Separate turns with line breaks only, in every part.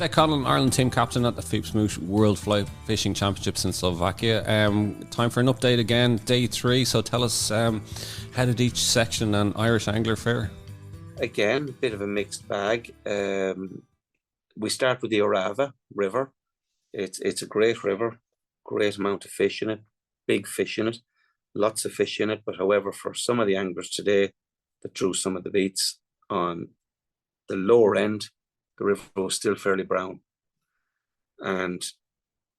Dec Conlan, Ireland team captain at the FIPS-Mouche World Fly Fishing Championships in Slovakia. Time for an update again, day 3. So tell us, how did each section and Irish angler fare?
Again, a bit of a mixed bag. We start with the Orava River. It's a great river, great amount of fish in it, big fish in it, lots of fish in it. But however, for some of the anglers today that drew some of the beats on the lower end, the river was still fairly brown. And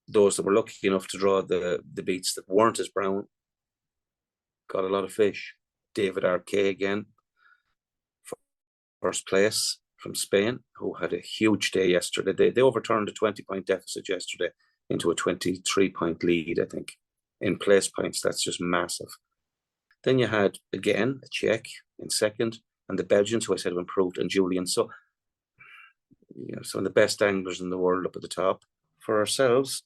those that were lucky enough to draw the beats that weren't as brown got a lot of fish. David R.K. again, first place from Spain, who had a huge day yesterday. They overturned a 20-point deficit yesterday into a 23-point lead, I think, in place points. That's just massive. Then you had, again, a Czech in second, and the Belgians, who I said have improved, and Julian. So, some of the best anglers in the world up at the top. For ourselves,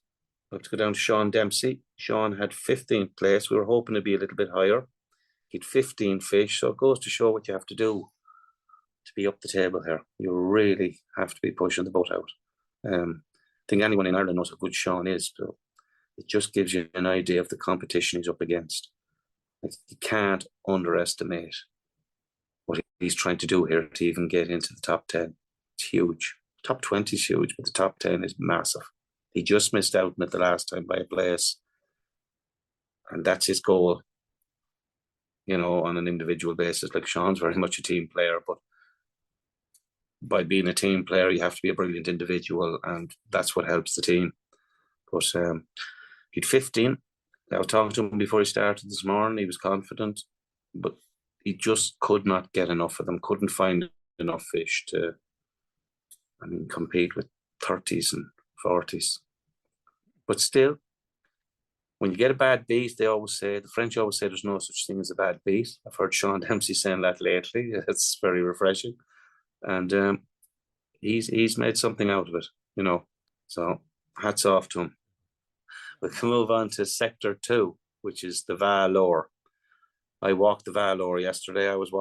we have to go down to Sean Dempsey. Sean had 15th place. We were hoping to be a little bit higher. He had 15 fish, so it goes to show what you have to do to be up the table here. You really have to be pushing the boat out. I think anyone in Ireland knows how good Sean is, so it just gives you an idea of the competition he's up against. You can't underestimate what he's trying to do here to even get into the top 10. It's huge. Top 20 is huge, but the top 10 is massive. He just missed out on it the last time by a place, and that's his goal, on an individual basis. Like, Sean's very much a team player, but by being a team player, you have to be a brilliant individual, and that's what helps the team. But he'd 15. I was talking to him before he started this morning. He was confident, but he just could not get enough of them, couldn't find enough fish to, compete with 30s and 40s. But still, when you get a bad beat, the French always say there's no such thing as a bad beat. I've heard Sean Dempsey saying that lately. It's very refreshing. And he's made something out of it, So hats off to him. We can move on to Sector 2, which is the Valor. I walked the Valor yesterday. I was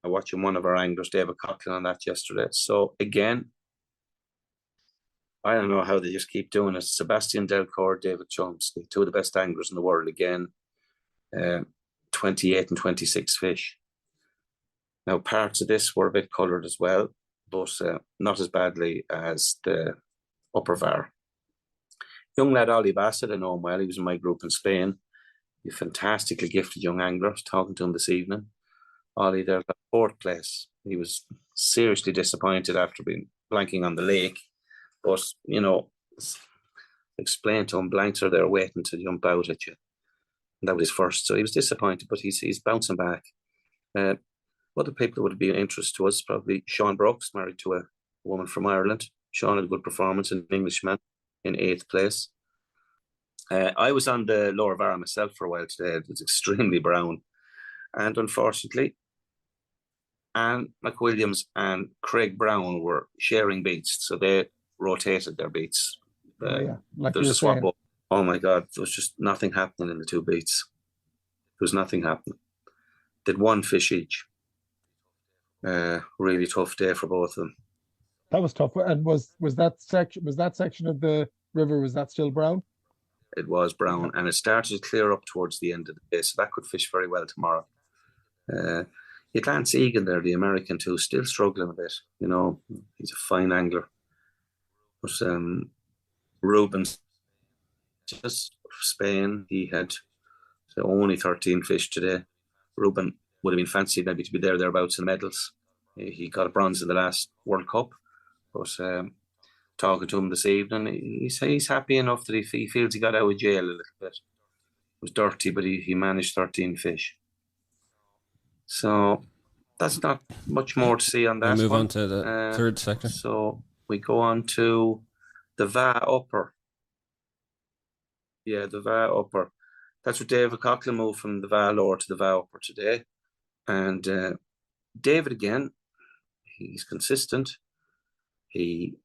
watching one of our anglers, Dec Conlan, on that yesterday. So again, I don't know how they just keep doing it. Sebastian Delcourt, David Chomsky, two of the best anglers in the world again. 28 and 26 fish. Now, parts of this were a bit coloured as well, but not as badly as the upper VAR. Young lad Ollie Bassett, I know him well. He was in my group in Spain. He's a fantastically gifted young angler. I was talking to him this evening. Ollie there got 4th place. He was seriously disappointed after being blanking on the lake. But, explain to him, blanks are there waiting to jump out at you. And that was his first. So he was disappointed, but he's bouncing back. Other people that would be of interest to us, probably Sean Brooks, married to a woman from Ireland. Sean had a good performance, an Englishman, in 8th place. I was on the lower VAR myself for a while today. It was extremely brown. And unfortunately, Anne McWilliams and Craig Brown were sharing beats, so they rotated their beats.
Like
there's a swap up. Oh my God, there was just nothing happening in the two beats. There was nothing happening. Did one fish each. Really tough day for both of them.
That was tough. And was that section of the river, was that still brown?
It was brown, and it started to clear up towards the end of the day, so that could fish very well tomorrow. Lance Egan there, the American too, still struggling a bit. He's a fine angler. But Ruben's just Spain, he had only 13 fish today. Ruben would have been fancied maybe to be thereabouts in the medals. He got a bronze in the last World Cup. But talking to him this evening, he's happy enough that he feels he got out of jail a little bit. It was dirty, but he managed 13 fish. So that's not much more to see on that.
We move on to the third sector.
So we go on to the Va Upper. Yeah, the Va Upper. That's where David Conlan moved from the Va Lower to the Va Upper today. And David, again, he's consistent. He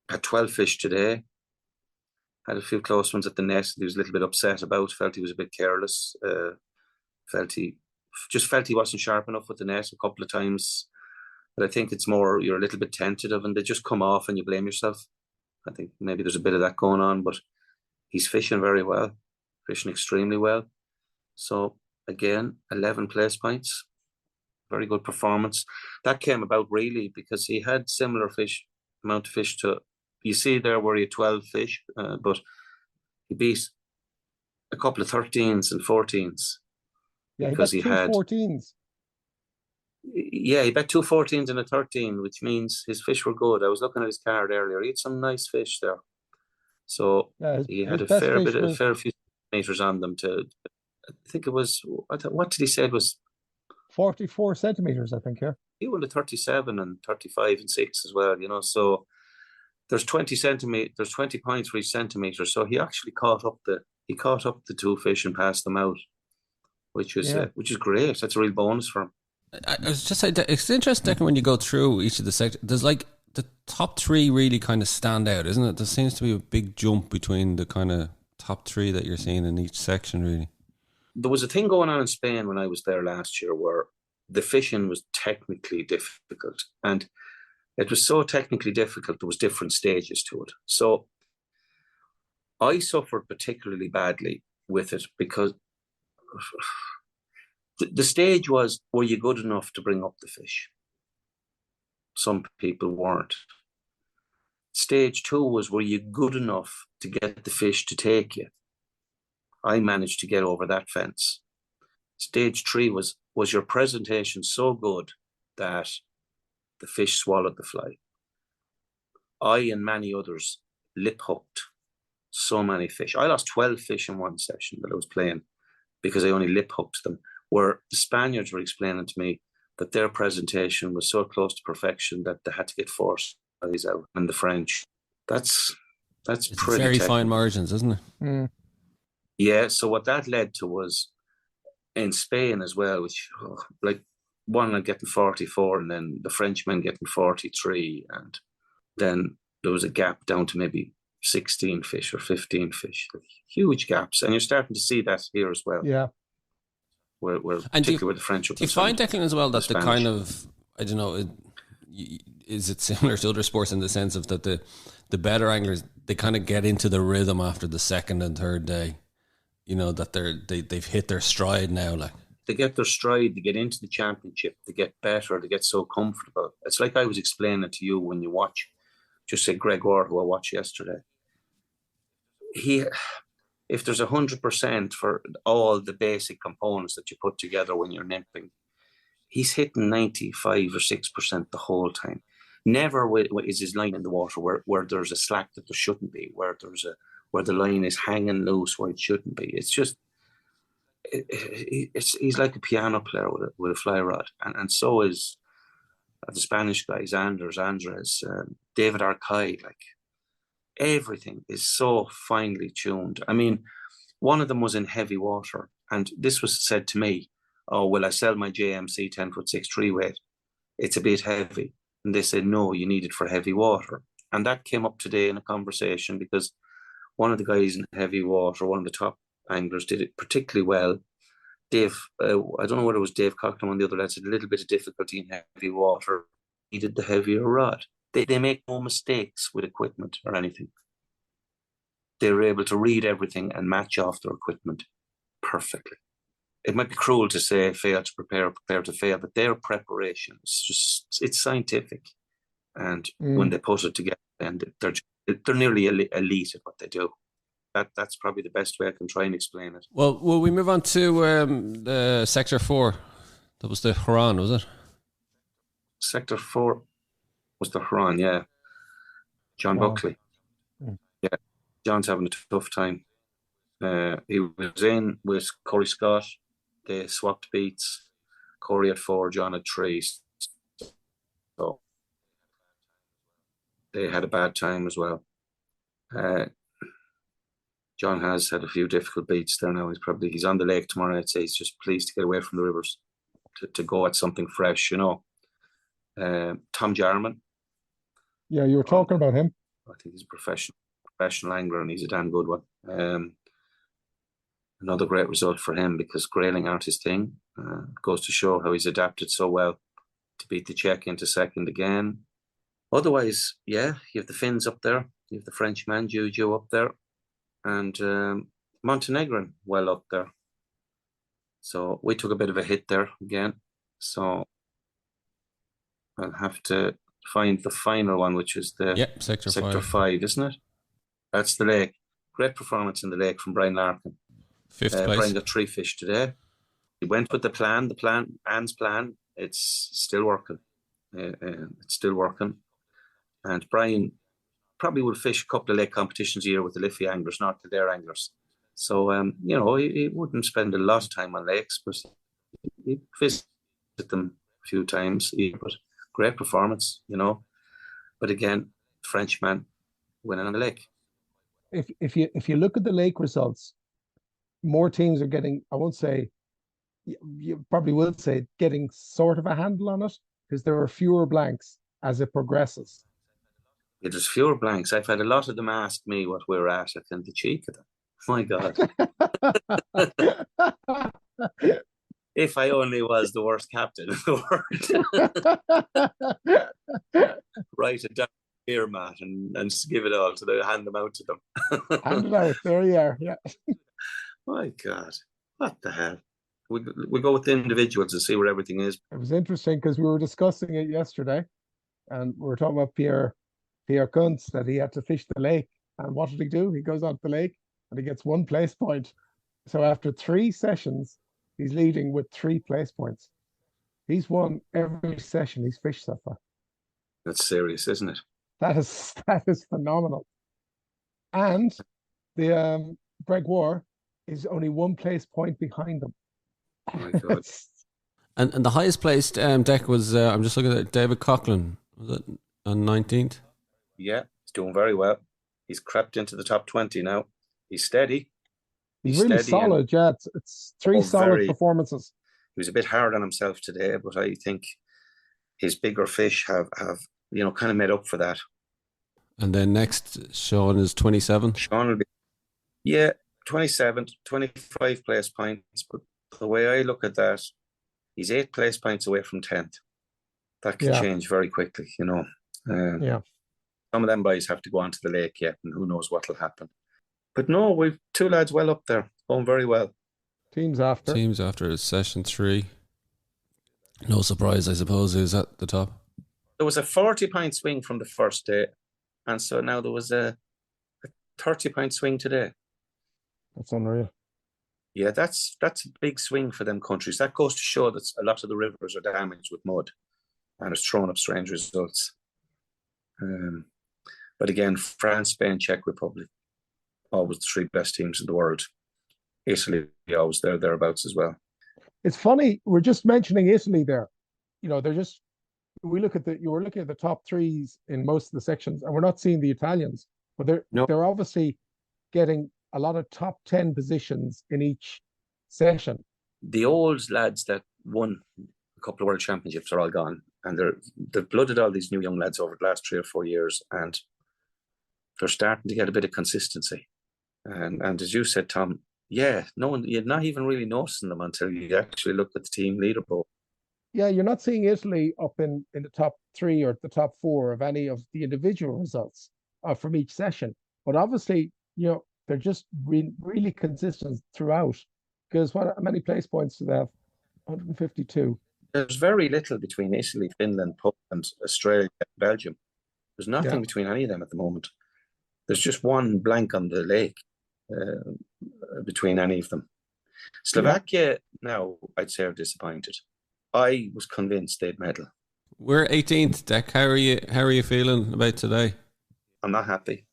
had 12 fish today. Had a few close ones at the net. He was a little bit upset about. Felt he was a bit careless. Felt he wasn't sharp enough with the net a couple of times. But I think it's more you're a little bit tentative and they just come off and you blame yourself. I think maybe there's a bit of that going on, but he's fishing very well, fishing extremely well. So again, 11 place points, very good performance. That came about really because he had similar amount of fish to, you see there where he had 12 fish, but he beat a couple of 13s and 14s.
Yeah,
because he had
14s.
Yeah, he bet 2 14s and a 13, which means his fish were good. I was looking at his card earlier. He had some nice fish there. So
Yeah,
he had
his
a
best
fair
fish was
few meters on them to, I think it was, what did he say it was?
44 centimeters, I think, yeah.
He won the 37 and 35 and 6 as well, so there's 20 points for each centimeter. So he actually caught up the two fish and passed them out, which is great. That's a real bonus for him.
I was just saying, it's interesting, Declan, when you go through each of the sections, there's like the top three really kind of stand out, isn't it? There seems to be a big jump between the kind of top three that you're seeing in each section, really.
There was a thing going on in Spain when I was there last year where the fishing was technically difficult, and it was so technically difficult there was different stages to it. So I suffered particularly badly with it because the stage was, were you good enough to bring up the fish? Some people weren't. Stage 2 was, were you good enough to get the fish to take you? I managed to get over that fence. Stage 3 was your presentation so good that the fish swallowed the fly? I and many others lip hooked so many fish. I lost 12 fish in one session that I was playing because I only lip hooked them, where the Spaniards were explaining to me that their presentation was so close to perfection that they had to get 4 flies out, and the French. It's pretty
very
technical.
fine margins, isn't it?
Mm.
Yeah, so what that led to was in Spain as well, which like one getting 44 and then the Frenchmen getting 43, and then there was a gap down to maybe 16 fish or 15 fish. Huge gaps, and you're starting to see that here as well.
Yeah.
Where particularly with the French.
Do you find, Declan, as well, that the kind of, I don't know, is it similar to other sports in the sense of that the better anglers, they kind of get into the rhythm after the second and third day, that they've hit their stride now, like
they get their stride, they get into the championship, they get better, they get so comfortable. It's like I was explaining to you when you watch, just say Gregor, who I watched yesterday. If there's 100% for all the basic components that you put together when you're nymphing, he's hitting 95 or 6% the whole time. Never is his line in the water where there's a slack that there shouldn't be, where the line is hanging loose where it shouldn't be. It's just, he's like a piano player with a fly rod, and so is the Spanish guys, Andres, David Arcai. Like, everything is so finely tuned. I mean, one of them was in heavy water, and this was said to me, "Oh, will I sell my JMC 10'6" tree weight? It's a bit heavy." And they said, "No, you need it for heavy water." And that came up today in a conversation because one of the guys in heavy water, one of the top anglers, did it particularly well. Dave, I don't know whether it was Dave Conlan, one of the other lads, had a little bit of difficulty in heavy water. He did the heavier rod. They make no mistakes with equipment or anything. They were able to read everything and match off their equipment perfectly. It might be cruel to say fail to prepare to fail, but their preparation is it's scientific. And when they put it together, and they're nearly elite at what they do. That's probably the best way I can try and explain it.
Well, will we move on to the Sector 4? That was the Huron, was it?
Sector 4 was the Huron, yeah. John Buckley. Yeah, John's having a tough time. He was in with Corey Scott. They swapped beats. Corey had 4, John had 3. So they had a bad time as well. John has had a few difficult beats there now. He's on the lake tomorrow. I'd say he's just pleased to get away from the rivers to go at something fresh, Tom Jarman.
Yeah, you were talking about him.
I think he's a professional angler, and he's a damn good one. Another great result for him because grayling aren't his thing. Goes to show how he's adapted so well to beat the Czech into second again. Otherwise, yeah, you have the Finns up there. You have the Frenchman, Juju, up there. And Montenegrin well up there. So we took a bit of a hit there again. So I'll have to find the final one, which is the sector 5, isn't it? That's the lake. Great performance in the lake from Brian Larkin.
5th place.
Brian got 3 fish today. He went with the plan, Anne's plan. It's still working. It's still working. And Brian probably will fish a couple of lake competitions a year with the Liffey anglers, not the Dare anglers. So, he wouldn't spend a lot of time on lakes, but he visited them a few times. But great performance, But again, Frenchman winning on the lake.
If you look at the lake results, more teams are getting, I won't say, you probably will say, getting sort of a handle on it, because there are fewer blanks as it progresses.
There's fewer blanks. I've had a lot of them ask me what we're at. I think the cheek of them. My God. If I only was the worst captain in the world. Write it down here, Matt, and give it all to them, hand them out to them.
Hand it out. There you are. Yeah.
My God. What the hell? We go with the individuals and see where everything is.
It was interesting because we were discussing it yesterday, and we were talking about Pierre Kuntz, that he had to fish the lake. And what did he do? He goes out the lake and he gets 1 place point. So after 3 sessions, he's leading with 3 place points. He's won every session he's fished so far.
That's serious, isn't it?
That is phenomenal. And the Greg War is only 1 place point behind him.
Oh my God.
And the highest placed deck was, I'm just looking at David Conlan, was it on 19th?
Yeah, he's doing very well. He's crept into the top 20 now. He's steady.
He's really solid, yeah. It's 3 solid performances.
He was a bit hard on himself today, but I think his bigger fish have kind of made up for that. And
then next, Sean is 27.
Sean will be, 27, 25 place points. But the way I look at that, he's 8 place points away from 10th. That can change very quickly, Some of them boys have to go onto the lake yet, and who knows what will happen. But no, we've 2 lads well up there, going very well.
Teams after
is session 3. No surprise, I suppose, who's at the top.
There was a 40-point swing from the first day, and so now there was a 30-point swing today.
That's unreal.
Yeah, that's a big swing for them countries. That goes to show that a lot of the rivers are damaged with mud, and it's thrown up strange results. But again, France, Spain, Czech Republic, always the 3 best teams in the world. Italy, always thereabouts as well.
It's funny, we're just mentioning Italy there. They're just, you were looking at the top 3s in most of the sections, and we're not seeing the Italians, but they're obviously getting a lot of top 10 positions in each session.
The old lads that won a couple of world championships are all gone, and they've blooded all these new young lads over the last 3 or 4 years, and they're starting to get a bit of consistency. And as you said, Tom, you're not even really noticing them until you actually look at the team leaderboard.
Yeah, you're not seeing Italy up in the top 3 or the top 4 of any of the individual results from each session. But obviously, they're just really consistent throughout. Because how many place points do they have? 152.
There's very little between Italy, Finland, Poland, Australia, Belgium. There's nothing between any of them at the moment. There's just 1 blank on the lake between any of them. Slovakia, now, I'd say, are disappointed. I was convinced they'd medal.
We're 18th, Dec. How are you feeling about today?
I'm not happy.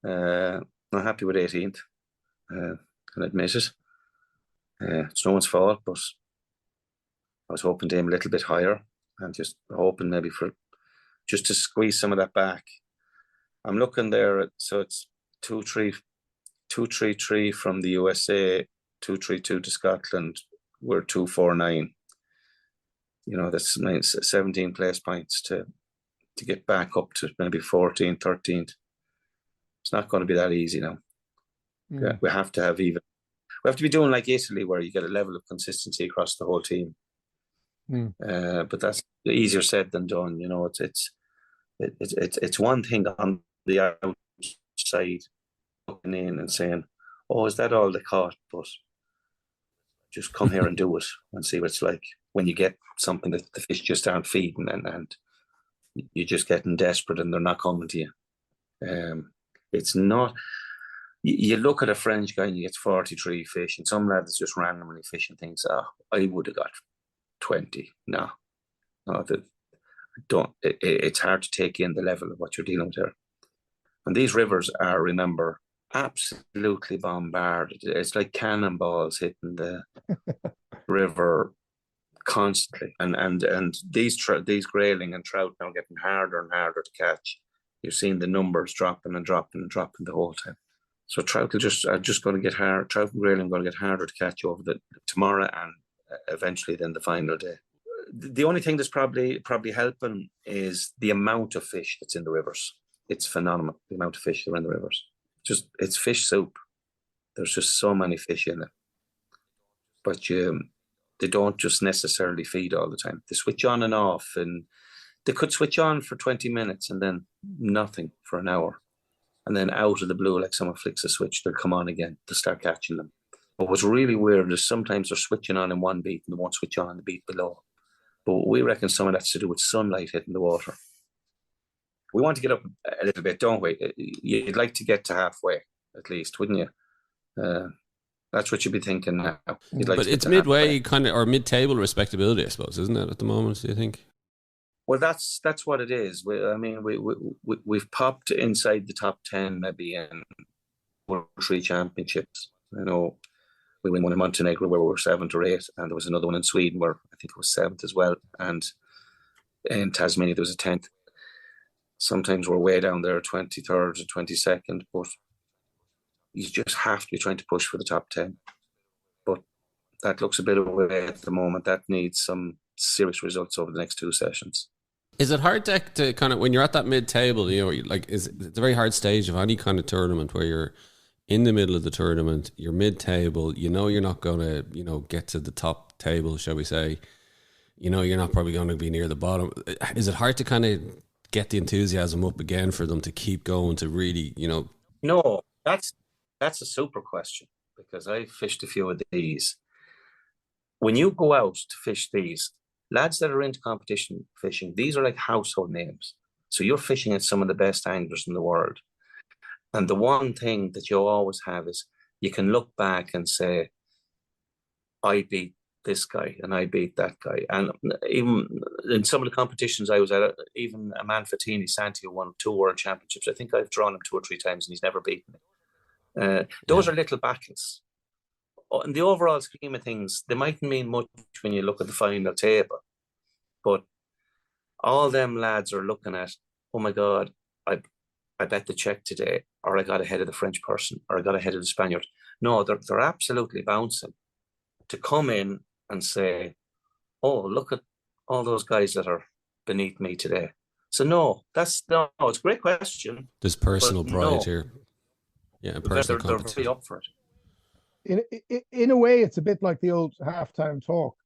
Not happy with 18th. Can admit it. It's no one's fault, but I was hoping to aim a little bit higher and just hoping maybe just to squeeze some of that back. I'm looking there, so it's 2-3-3 from the USA, 2-3-2 to Scotland. We're 2-4-9. That's 17 place points to get back up to maybe 14th, 13th. It's not going to be that easy now. Yeah, we have to be doing like Italy, where you get a level of consistency across the whole team. But that's easier said than done. You know, it's one thing on the outside looking in and saying, "Oh, is that all they caught?" But just come here and do it and see what it's like when you get something that the fish just aren't feeding, and you're just getting desperate and they're not coming to you. It's not. You look at a French guy and he gets 43 fish, and some lad is just randomly fishing things. Oh, I would have got 20. No, don't. It's hard to take in the level of what you're dealing with there. And these rivers are, remember, absolutely bombarded. It's like cannonballs hitting the river constantly, and these grayling and trout now getting harder and harder to catch. You're seeing the numbers dropping and dropping and dropping the whole time. So trout are just going to get hard. Trout and grayling are going to get harder to catch over the tomorrow and eventually then the final day. The only thing that's probably helping is the amount of fish that's in the rivers. It's phenomenal, the amount of fish that are in the rivers. It's fish soup. There's just so many fish in it. But they don't just necessarily feed all the time. They switch on and off, and they could switch on for 20 minutes and then nothing for an hour. And then out of the blue, like someone flicks a switch, they'll come on again to start catching them. But what's really weird is sometimes they're switching on in one beat and they won't switch on in the beat below. But we reckon some of that's to do with sunlight hitting the water. We want to get up a little bit, don't we? You'd like to get to halfway, at least, wouldn't you? That's what you'd be thinking now.
But it's midway, kind of, or mid-table respectability, I suppose, isn't it, at the moment, do you think?
Well, that's what it is. We've popped inside the top 10 maybe in 1 or 3 championships. I know we won one in Montenegro where we were 7th or 8th, and there was another one in Sweden where I think it was 7th as well, and in Tasmania there was a 10th. Sometimes we're way down there, 23rd or 22nd, but you just have to be trying to push for the top 10. But that looks a bit away at the moment. That needs some serious results over the next 2 sessions.
Is it hard to kind of, when you're at that mid-table, you know, it's a very hard stage of any kind of tournament where you're in the middle of the tournament, you're mid-table, you know you're not going to, you know, get to the top table, shall we say. You know you're not probably going to be near the bottom. Is it hard to kind of get the enthusiasm up again for them to keep going, to really, you know?
No, that's a super question, because I fished a few of these. When you go out to fish these, lads that are into competition fishing, these are like household names. So you're fishing at some of the best anglers in the world. And the one thing that you always have is you can look back and say, I beat this guy and I beat that guy. And even in some of the competitions I was at, even a man Fatini, Santi, who won 2 world championships, I think I've drawn him 2 or 3 times and he's never beaten me. Those are little battles. In the overall scheme of things, they mightn't mean much when you look at the final table. But all them lads are looking at, oh my God, I bet the Czech today, or I got ahead of the French person, or I got ahead of the Spaniard. No, they're absolutely bouncing to come in and say, oh, look at all those guys that are beneath me today. So no, it's a great question.
There's personal pride here. Yeah, personal
they're very up for
it. In a way, it's a bit like the old halftime talk.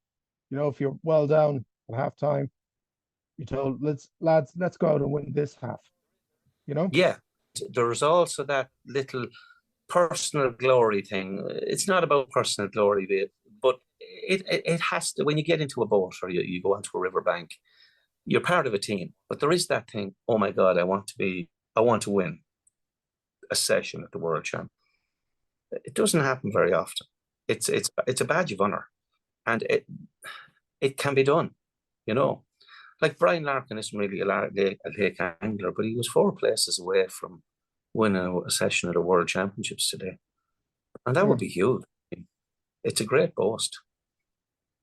You know, if you're well down at halftime, you told, lads, let's go out and win this half. You know?
Yeah. There's also that little personal glory thing. It's not about personal glory, but it has to, when you get into a boat or you go onto a riverbank, you're part of a team. But there is that thing, oh my God, I want to win a session at the World Champ. It doesn't happen very often. It's a badge of honor, and it can be done, you know. Like Brian Larkin isn't really a lake angler, but he was 4 places away from winning a session at the World Championships today, and that would be huge. It's a great boast.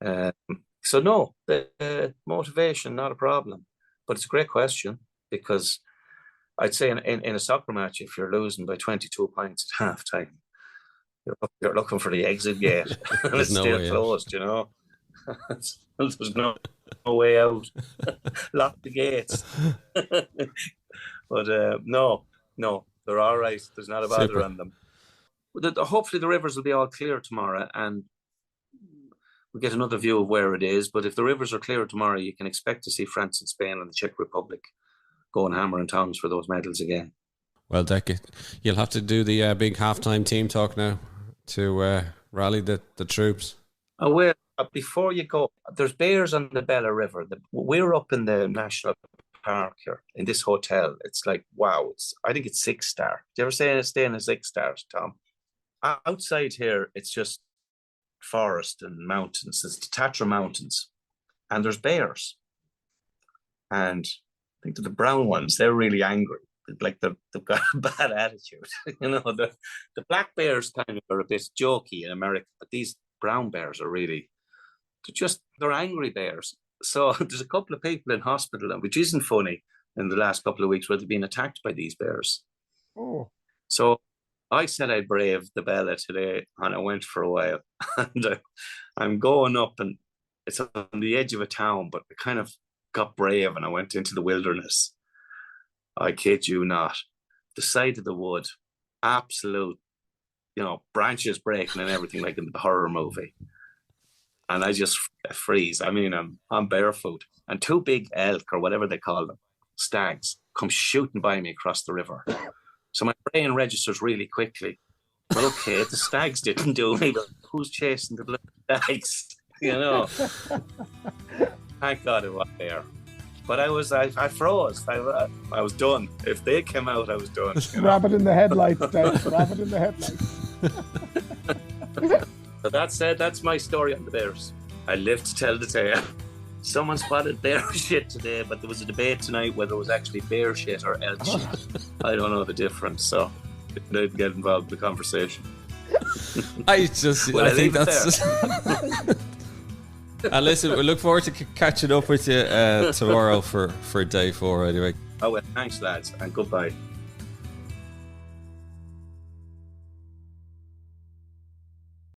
So no, the motivation, not a problem, but it's a great question, because I'd say in a soccer match, if you're losing by 22 points at halftime, you're looking for the exit gate, and it's still closed, you know. There's no way out. Lock the gates. But no, they're all right. There's not a bother on them. Hopefully the rivers will be all clear tomorrow, and we get another view of where it is. But if the rivers are clear tomorrow, you can expect to see France and Spain and the Czech Republic going hammer and tongs for those medals again.
Well, Dec, you'll have to do the big halftime team talk now to rally the troops.
Oh, well, before you go, there's bears on the Bella River. We're up in the national park here in this hotel. It's like, wow, I think it's 6-star. Do you ever stay in a 6-star, Tom? Outside here, it's just forest and mountains. It's the Tatra Mountains, and there's bears. And I think the brown ones, they're really angry. Like they've got a bad attitude. The black bears kind of are a bit jokey in America, but these brown bears are really, they're angry bears. So there's a couple of people in hospital, which isn't funny, in the last couple of weeks where they've been attacked by these bears.
Oh.
So I said I'd brave the Bella today, and I went for a while. And I'm going up, and it's on the edge of a town, but I kind of got brave, and I went into the wilderness. I kid you not. The side of the wood, absolute, branches breaking and everything like in the horror movie. And I just freeze. I mean, I'm barefoot, and 2 big elk, or whatever they call them, stags, come shooting by me across the river. So my brain registers really quickly. Well, okay, the stags didn't do me, but who's chasing the bloody stags? Thank God it was there. But I froze. I was done. If they came out, I was done.
Rabbit in the headlights, Dave. Rabbit in the headlights.
So that's my story on the bears. I live to tell the tale. Someone spotted bear shit today, but there was a debate tonight whether it was actually bear shit or elk shit. I don't know the difference, so I didn't get involved in the conversation.
I think that's... And listen, we look forward to catching up with you tomorrow for day 4 anyway.
Oh, well, thanks, lads, and goodbye.